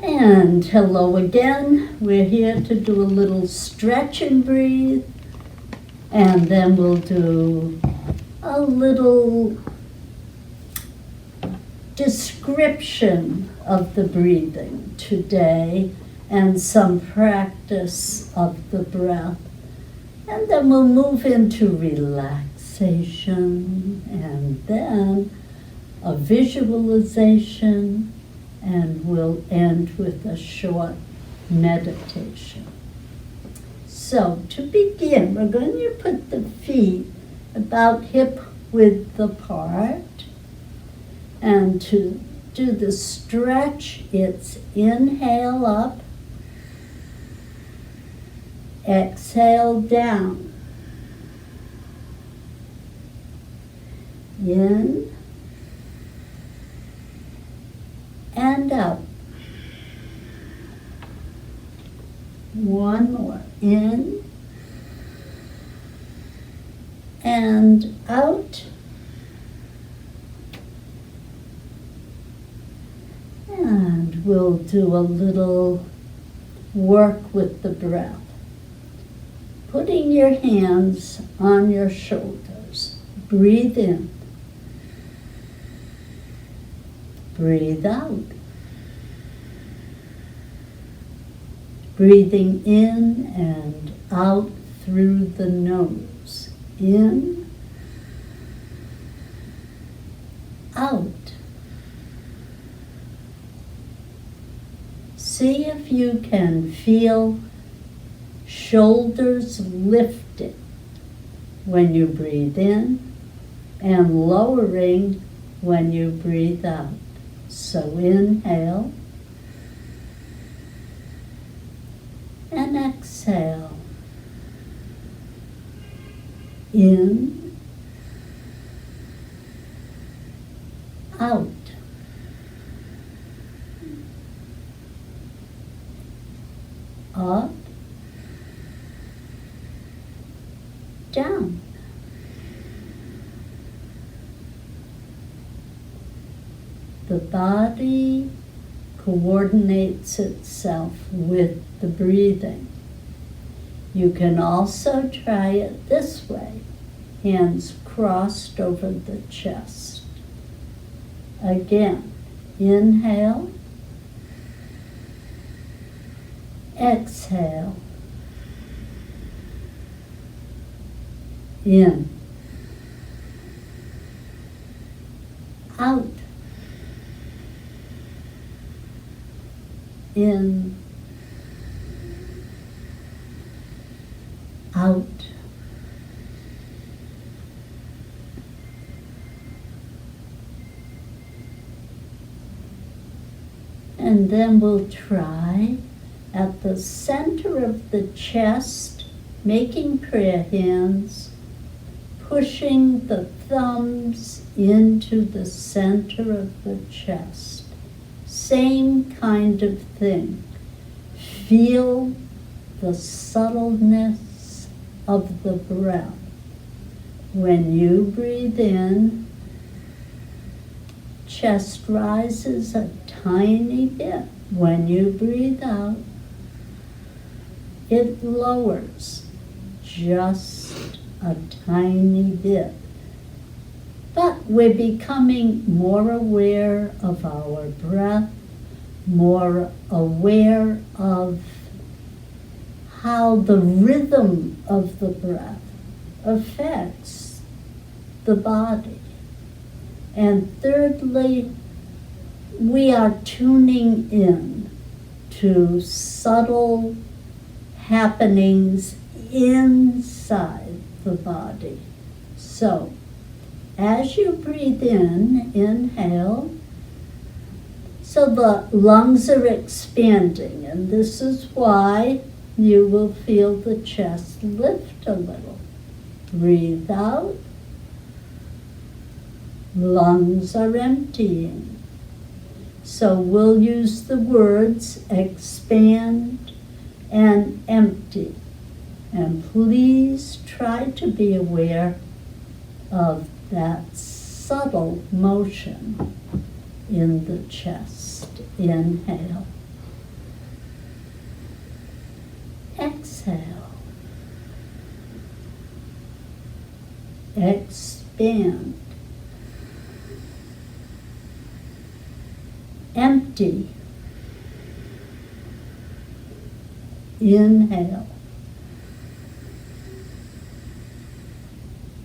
And hello again. We're here to do a little stretch and breathe. And then we'll do a little description of the breathing today and some practice of the breath. And then we'll move into relaxation and then a visualization, and we'll end with a short meditation. So to begin, we're going to put the feet about hip-width apart. And to do the stretch, it's inhale up, exhale down, in and out. One more, in and out. And we'll do a little work with the breath. Putting your hands on your shoulders. Breathe in. Breathe out. Breathing in and out through the nose. In, out. See if you can feel shoulders lifting when you breathe in and lowering when you breathe out. So inhale and exhale. In, out. Up, down. The body coordinates itself with the breathing. You can also try it this way, hands crossed over the chest. Again, inhale, exhale, in, out, in, out. And then we'll try at the center of the chest, making prayer hands, pushing the thumbs into the center of the chest. Same kind of thing. Feel the subtleness of the breath. When you breathe in, chest rises a tiny bit. When you breathe out, it lowers just a tiny bit. But we're becoming more aware of our breath, more aware of how the rhythm of the breath affects the body. And thirdly, we are tuning in to subtle happenings inside the body. So, as you breathe in, inhale, so the lungs are expanding, and this is why you will feel the chest lift a little. Breathe out, lungs are emptying. So we'll use the words expand and empty. And please try to be aware of that subtle motion in the chest. Inhale. expand, empty, inhale,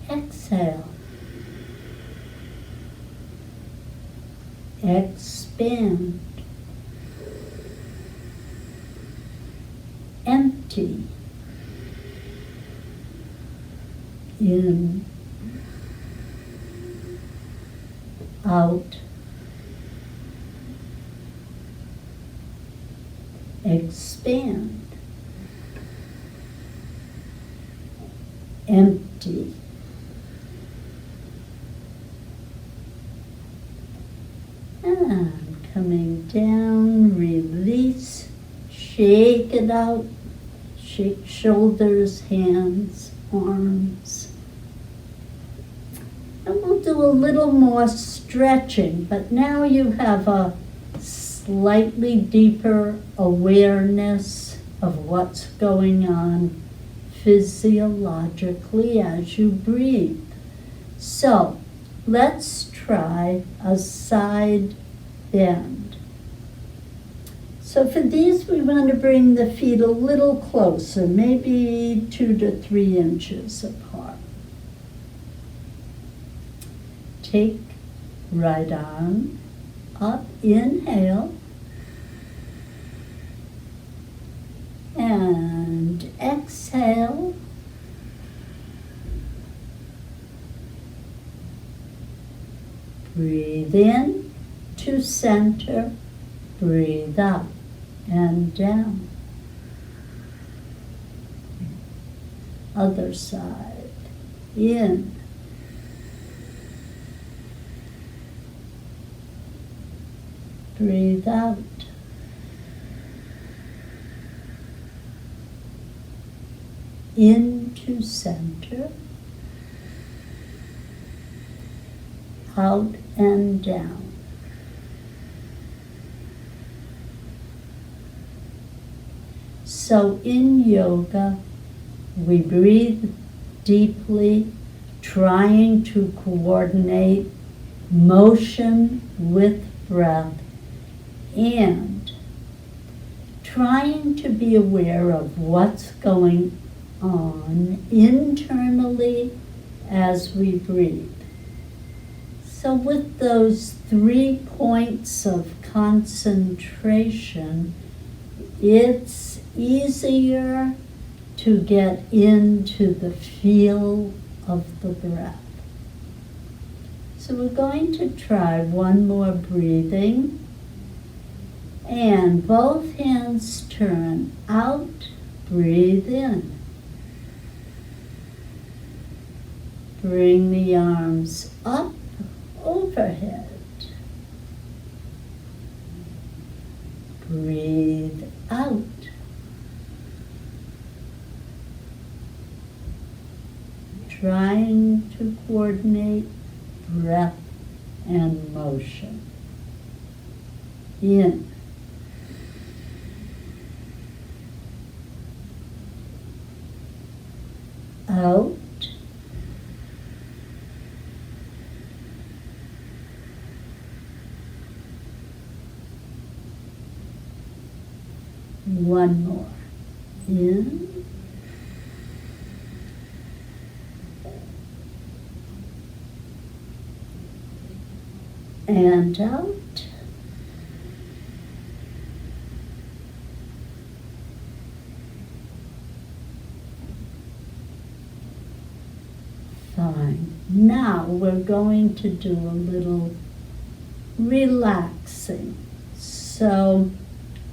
exhale, expand, empty, in, out, expand, empty, and coming down, release, shake it out, shake shoulders, hands, arms. And we'll do a little more stretching, but now you have a slightly deeper awareness of what's going on physiologically as you breathe. So let's try a side bend. So for these, we want to bring the feet a little closer, maybe 2 to 3 inches apart. Take right arm up, inhale, and exhale. Breathe in to center, breathe up and down. Other side, in. Breathe out. Into center. Out and down. So in yoga, we breathe deeply, trying to coordinate motion with breath, and trying to be aware of what's going on internally as we breathe. So with those 3 points of concentration, it's easier to get into the feel of the breath. So we're going to try one more breathing. And both hands turn out, breathe in. Bring the arms up, overhead. Breathe out. Trying to coordinate breath and motion. In. Out. One more. In. And out. Fine. Now we're going to do a little relaxing. So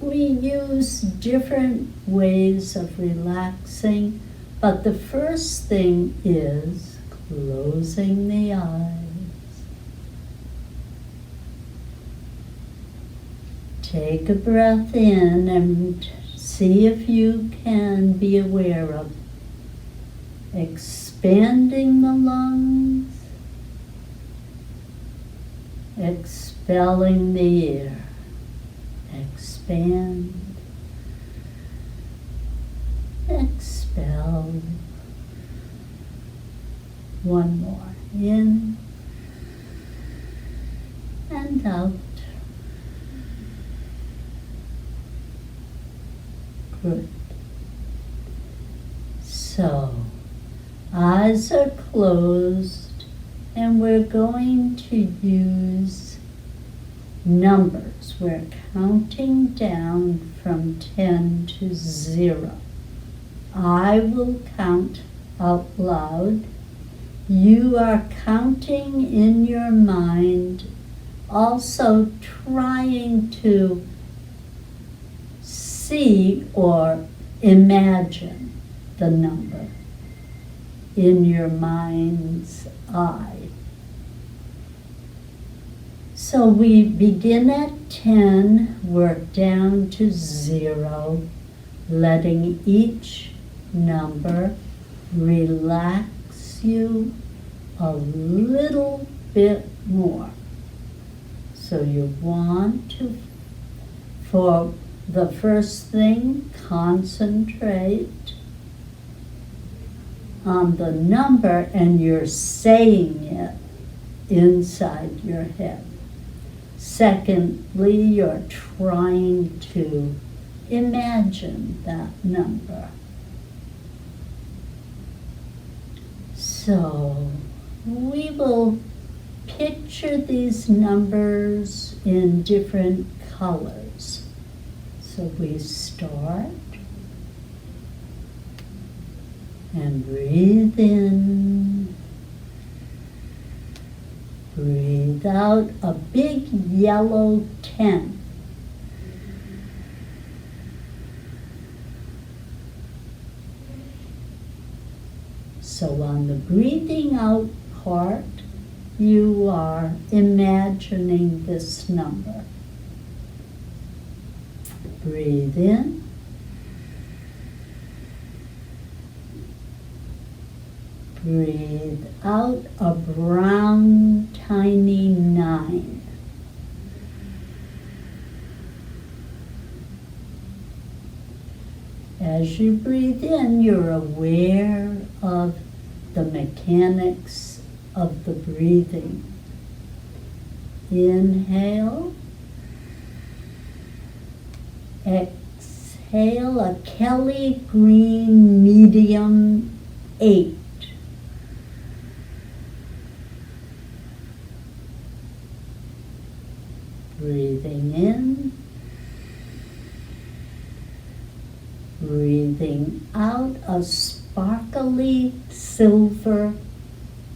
we use different ways of relaxing, but the first thing is closing the eyes. Take a breath in and see if you can be aware of expanding the lungs, expelling the air. Expand, expel, One more. In and out. Good. So, eyes are closed, and we're going to use numbers. We're counting down from 10 to 0. I will count out loud. You are counting in your mind, also trying to see or imagine the number in your mind's eye. So we begin at 10, work down to 0, letting each number relax you a little bit more. So you want to, for the first thing, concentrate on the number, and you're saying it inside your head. Secondly, you're trying to imagine that number. So we will picture these numbers in different colors. So we start and breathe in, breathe out a big yellow 10. So on the breathing out part, you are imagining this number. Breathe in. Breathe out a brown, tiny 9. As you breathe in, you're aware of the mechanics of the breathing. Inhale. Exhale a Kelly green medium 8. Breathing in, breathing out a sparkly silver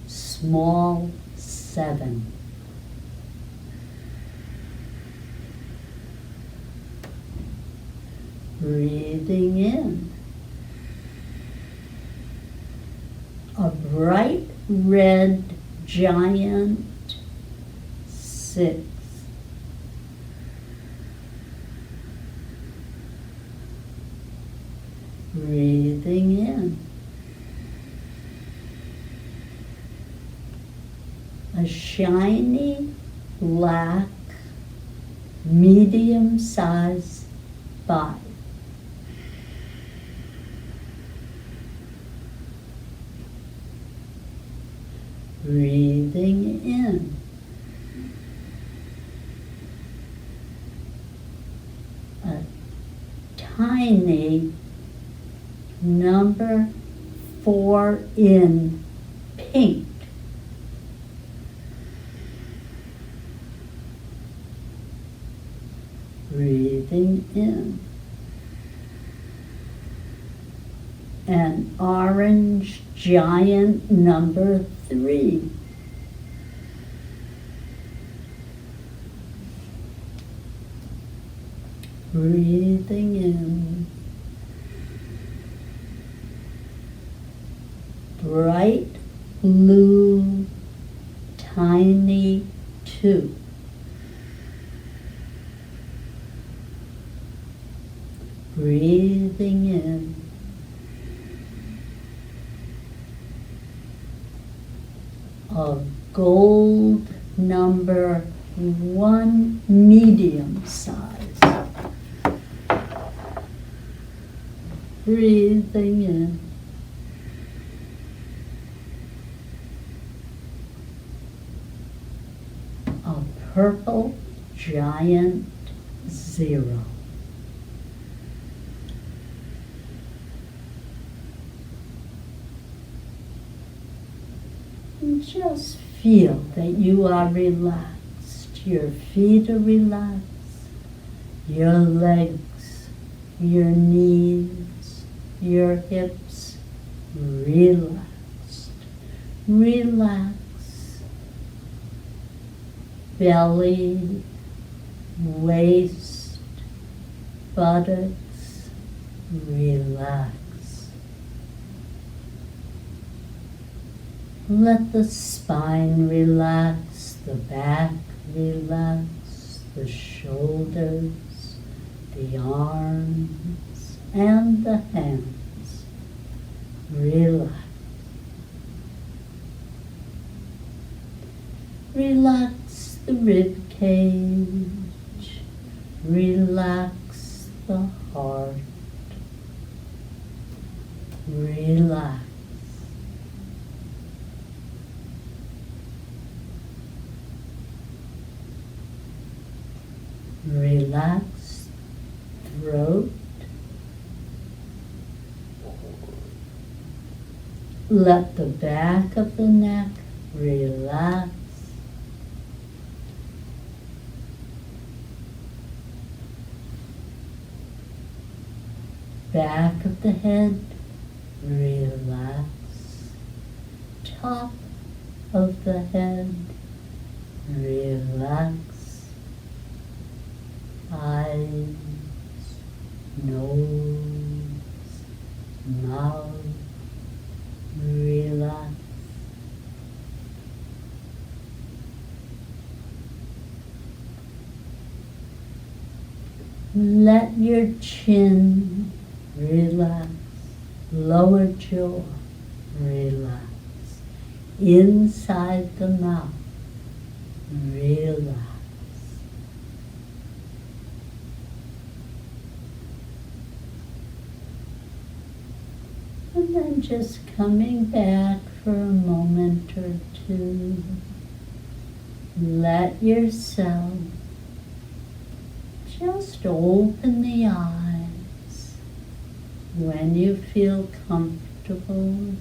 small 7. Breathing in, a bright red giant 6. Breathing in, a shiny black medium-sized 5. Breathing in, a tiny number 4 in pink. Breathing in, an orange giant number 3. Breathing in, bright blue tiny 2. Breathing in, a gold number 1 medium size. Breathing in, purple giant zero. And just feel that you are relaxed. Your feet are relaxed. Your legs, your knees, your hips, relaxed. Relax. Belly, waist, buttocks, relax. Let the spine relax, the back relax, the shoulders, the arms, and the hands. Relax. Relax the rib cage. Relax the heart. Relax. Relax throat. Let the back of the neck relax. Back of the head, relax. Top of the head, relax. Eyes, nose, mouth, relax. Let your chin relax, lower jaw relax, inside the mouth relax. And then just coming back for a moment or two, let yourself just open the eyes when you feel comfortable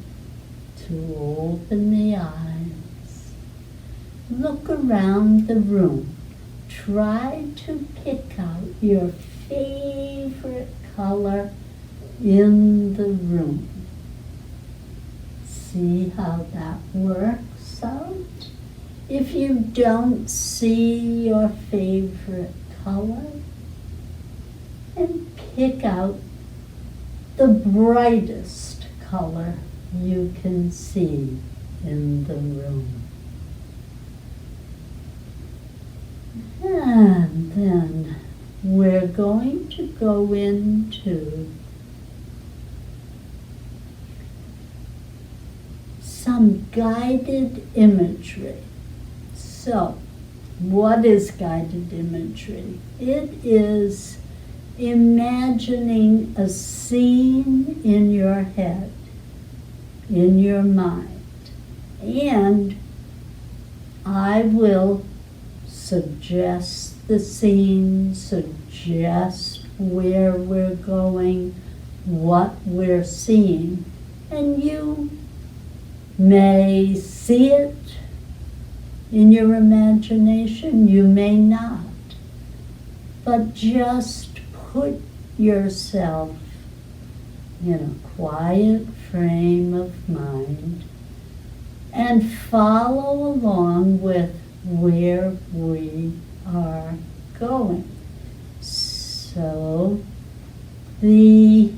to open the eyes. Look around the room. Try to pick out your favorite color in the room. See how that works out. If you don't see your favorite color, and pick out the brightest color you can see in the room. And then we're going to go into some guided imagery. So, what is guided imagery? It is imagining a scene in your head, in your mind. And I will suggest the scene, suggest where we're going, what we're seeing, and you may see it in your imagination, you may not, but just put yourself in a quiet frame of mind and follow along with where we are going. So the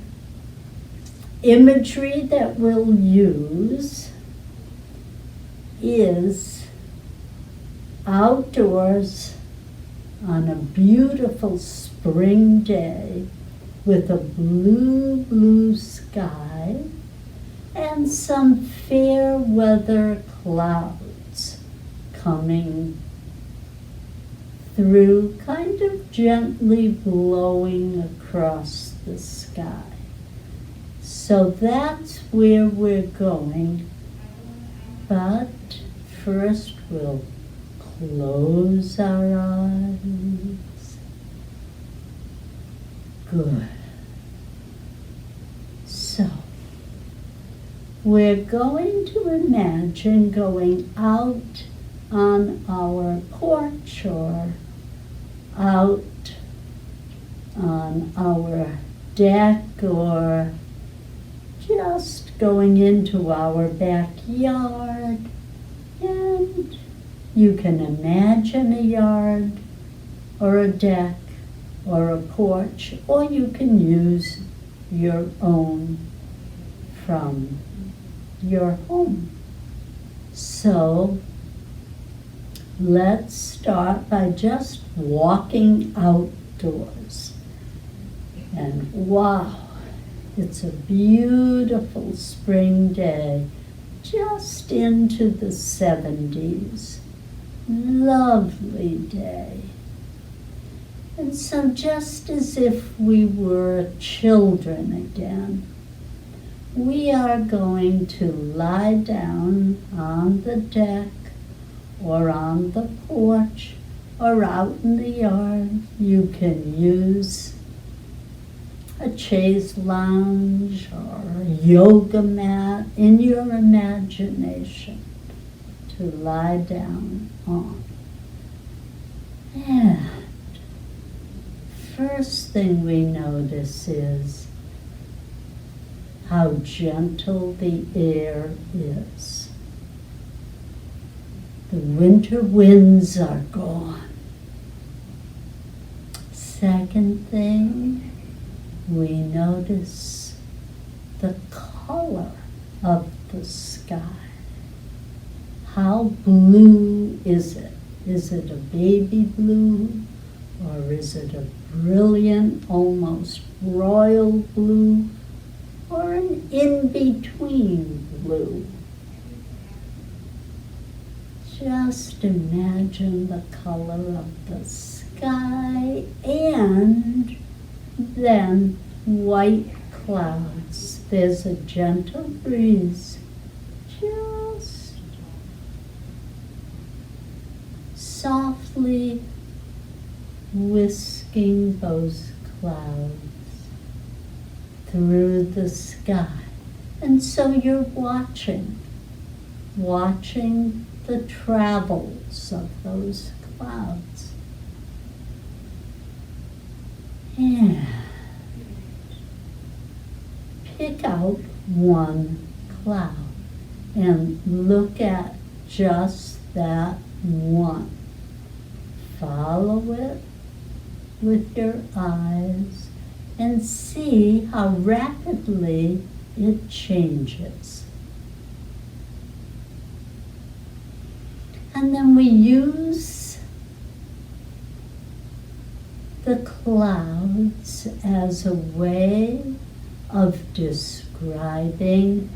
imagery that we'll use is outdoors on a beautiful spring day with a blue, blue sky and some fair weather clouds coming through, kind of gently blowing across the sky. So that's where we're going, but first we'll close our eyes. Good. So, we're going to imagine going out on our porch or out on our deck or just going into our backyard, and you can imagine a yard or a deck or a porch, or you can use your own from your home. So let's start by just walking outdoors. And wow, it's a beautiful spring day, just into the 70s. Lovely day. And so just as if we were children again, we are going to lie down on the deck or on the porch or out in the yard. You can use a chaise lounge or a yoga mat in your imagination to lie down on. And first thing we notice is how gentle the air is. The winter winds are gone. Second thing, we notice the color of the sky. How blue is it? Is it a baby blue, or is it a brilliant, almost royal blue, or an in-between blue? Just imagine the color of the sky and then white clouds. There's a gentle breeze just softly whisking those clouds through the sky. And so you're watching the travels of those clouds. And pick out one cloud and look at just that one. Follow it with your eyes and see how rapidly it changes. And then we use the clouds as a way of describing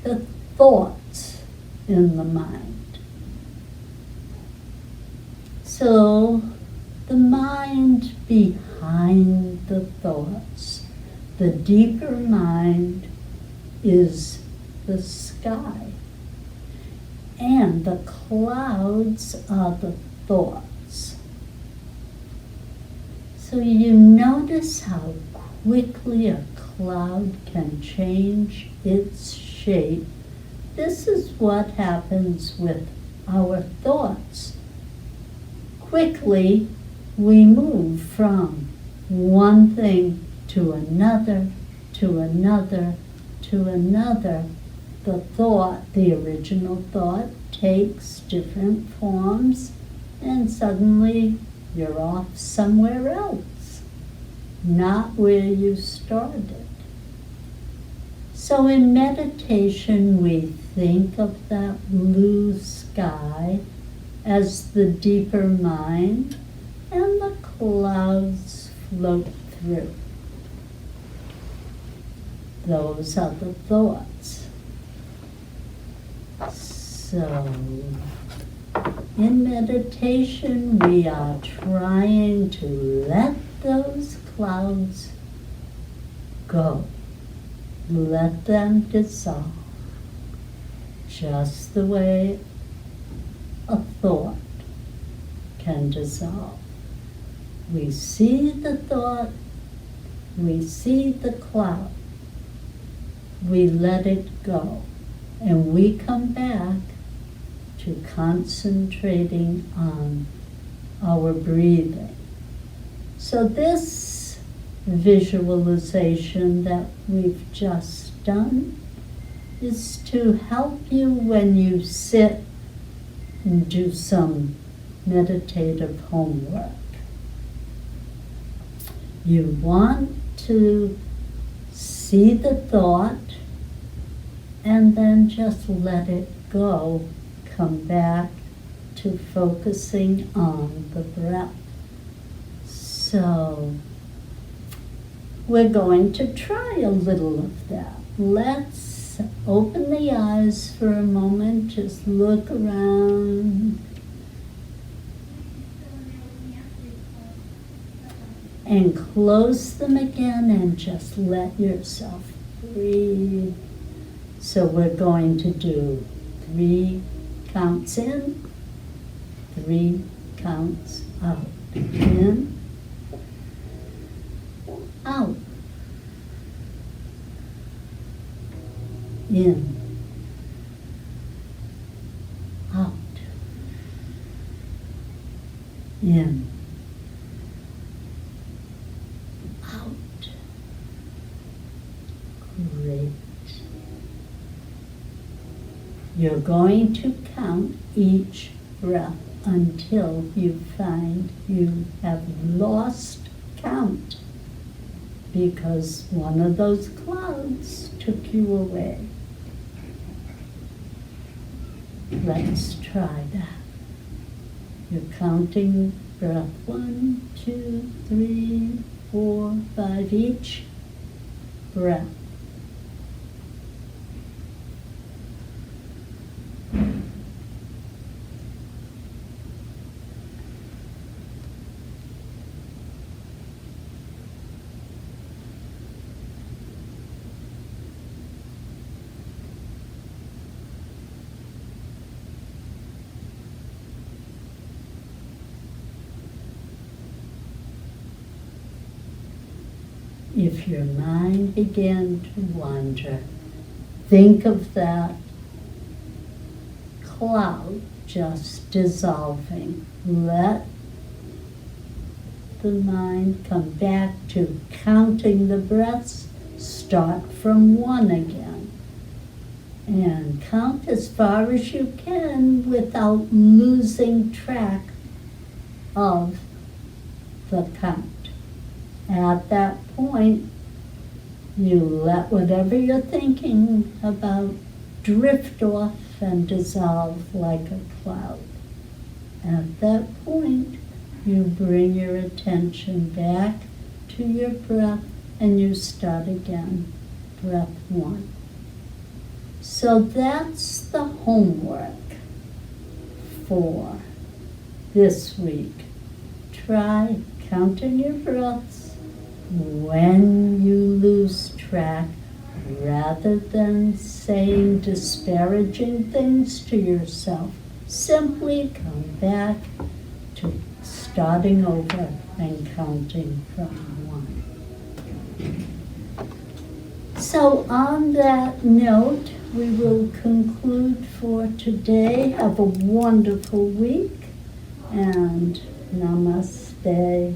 the thoughts in the mind. So the mind behind the thoughts, the deeper mind, is the sky. And the clouds are the thoughts. So you notice how quickly a cloud can change its shape. This is what happens with our thoughts. Quickly, we move from one thing to another, to another, to another. The thought, the original thought, takes different forms, and suddenly you're off somewhere else, not where you started. So in meditation, we think of that blue sky as the deeper mind, and the clouds float through. Those are the thoughts. So, in meditation, we are trying to let those clouds go. Let them dissolve, just the way a thought and dissolve. We see the thought, we see the cloud, we let it go, and we come back to concentrating on our breathing. So this visualization that we've just done is to help you when you sit and do some meditative homework. You want to see the thought and then just let it go. Come back to focusing on the breath. So we're going to try a little of that. Let's open the eyes for a moment, just look around. And close them again and just let yourself breathe. So we're going to do 3 counts in, 3 counts out. In, out. In, out. In, out. Great. You're going to count each breath until you find you have lost count because one of those clouds took you away. Let's try that. You're counting breath 1, 2, 3, 4, 5 each breath. If your mind began to wander, think of that cloud just dissolving. Let the mind come back to counting the breaths. Start from 1 again. And count as far as you can without losing track of the count. At that point, you let whatever you're thinking about drift off and dissolve like a cloud. At that point, you bring your attention back to your breath and you start again, breath 1. So that's the homework for this week. Try counting your breaths when you lose track, rather than saying disparaging things to yourself. Simply come back to starting over and counting from 1. So on that note, we will conclude for today. Have a wonderful week and namaste.